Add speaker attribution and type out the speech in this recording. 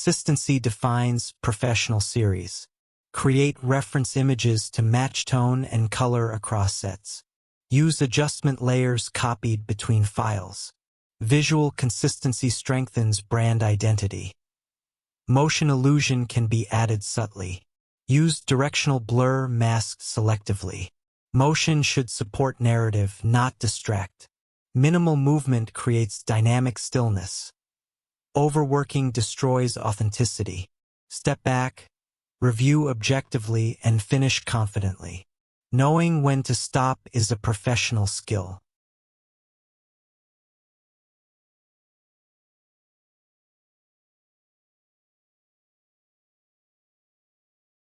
Speaker 1: Consistency defines professional series. Create reference images to match tone and color across sets. Use adjustment layers copied between files. Visual consistency strengthens brand identity. Motion illusion can be added subtly. Use directional blur masked selectively. Motion should support narrative, not distract. Minimal movement creates dynamic stillness. Overworking destroys authenticity. Step back, review objectively, and finish confidently. Knowing when to stop is a professional skill.